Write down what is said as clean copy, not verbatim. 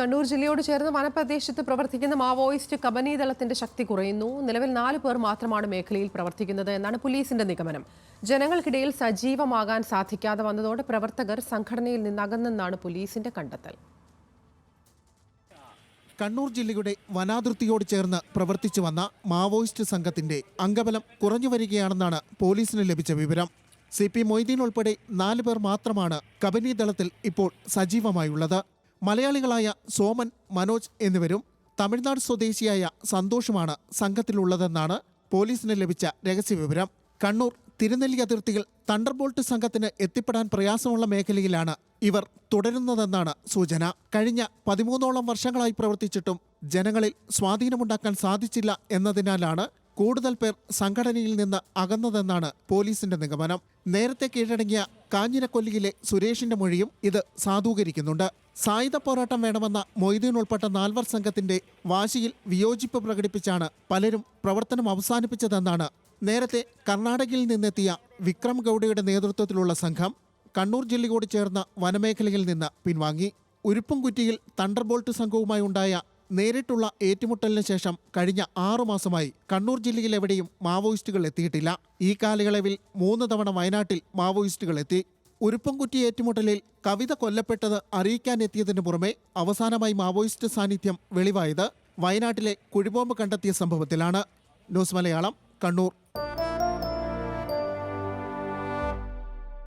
കണ്ണൂർ ജില്ലയോട് ചേർന്ന് വനപ്രദേശത്ത് പ്രവർത്തിക്കുന്ന മാവോയിസ്റ്റ് കബനി ദളത്തിന്റെ ശക്തി കുറയുന്നു. നിലവിൽ 4 പേർ മാത്രമാണ് മേഖലയിൽ പ്രവർത്തിക്കുന്നത് എന്നാണ് പോലീസിന്റെ നിഗമനം. ജനങ്ങൾക്കിടയിൽ സജീവമാകാൻ സാധിക്കാതെ വന്നതോടെ പ്രവർത്തകർ സംഘടനയിൽ നിന്നകന്നെന്നാണ് പോലീസിന്റെ കണ്ടെത്തൽ. കണ്ണൂർ ജില്ലയുടെ വനാതിർത്തിയോട് ചേർന്ന് പ്രവർത്തിച്ചു വന്ന മാവോയിസ്റ്റ് സംഘത്തിന്റെ അംഗബലം കുറഞ്ഞു വരികയാണെന്നാണ് പോലീസിന് ലഭിച്ച വിവരം. CP മൊയ്തീൻ ഉൾപ്പെടെ 4 പേർ മാത്രമാണ് കബനി ദളത്തിൽ ഇപ്പോൾ സജീവമായുള്ളത്. മലയാളികളായ സോമൻ, മനോജ് എന്നിവരും തമിഴ്നാട് സ്വദേശിയായ സന്തോഷുമാണ് സംഘത്തിലുള്ളതെന്നാണ് പോലീസിന് ലഭിച്ച രഹസ്യവിവരം. കണ്ണൂർ തിരുനെല്ലി അതിർത്തിയിൽ തണ്ടർബോൾട്ട് സംഘത്തിന് എത്തിപ്പെടാൻ പ്രയാസമുള്ള മേഖലയിലാണ് ഇവർ തുടരുന്നതെന്നാണ് സൂചന. കഴിഞ്ഞ 13ഓളം വർഷങ്ങളായി പ്രവർത്തിച്ചിട്ടും ജനങ്ങളിൽ സ്വാധീനമുണ്ടാക്കാൻ സാധിച്ചില്ല എന്നതിനാലാണ് കൂടുതൽ പേർ സംഘടനയിൽ നിന്ന് അകന്നതെന്നാണ് പോലീസിന്റെ നിഗമനം. നേരത്തെ കീഴടങ്ങിയ കാഞ്ഞിരക്കൊല്ലിയിലെ സുരേഷിന്റെ മൊഴിയും ഇത് സാധൂകരിക്കുന്നുണ്ട്. സായുധ പോരാട്ടം വേണമെന്ന മൊയ്തീൻ ഉൾപ്പെട്ട 4 സംഘത്തിന്റെ വാശിയിൽ വിയോജിപ്പ് പ്രകടിപ്പിച്ചാണ് പലരും പ്രവർത്തനം അവസാനിപ്പിച്ചതെന്നാണ് നേരത്തെ കർണാടകയിൽ നിന്നെത്തിയ വിക്രം ഗൌഡയുടെ നേതൃത്വത്തിലുള്ള സംഘം കണ്ണൂർ ജില്ലയോട് ചേർന്ന വനമേഖലയിൽ നിന്ന് പിൻവാങ്ങി. ഉരുപ്പുംകുറ്റിയിൽ തണ്ടർബോൾട്ട് സംഘവുമായി ഉണ്ടായ നേരിട്ടുള്ള ഏറ്റുമുട്ടലിന് ശേഷം കഴിഞ്ഞ 6 മാസമായി കണ്ണൂർ ജില്ലയിൽ എവിടെയും മാവോയിസ്റ്റുകൾ എത്തിയിട്ടില്ല. ഈ കാലയളവിൽ 3 തവണ വയനാട്ടിൽ മാവോയിസ്റ്റുകൾ എത്തി. ഉരുപ്പംകുറ്റി ഏറ്റുമുട്ടലിൽ കവിത കൊല്ലപ്പെട്ടത് അറിയിക്കാനെത്തിയതിനു പുറമെ അവസാനമായി മാവോയിസ്റ്റ് സാന്നിധ്യം വെളിവായത് വയനാട്ടിലെ കുഴിബോംബ് കണ്ടെത്തിയ സംഭവത്തിലാണ്. ന്യൂസ് മലയാളം, കണ്ണൂർ.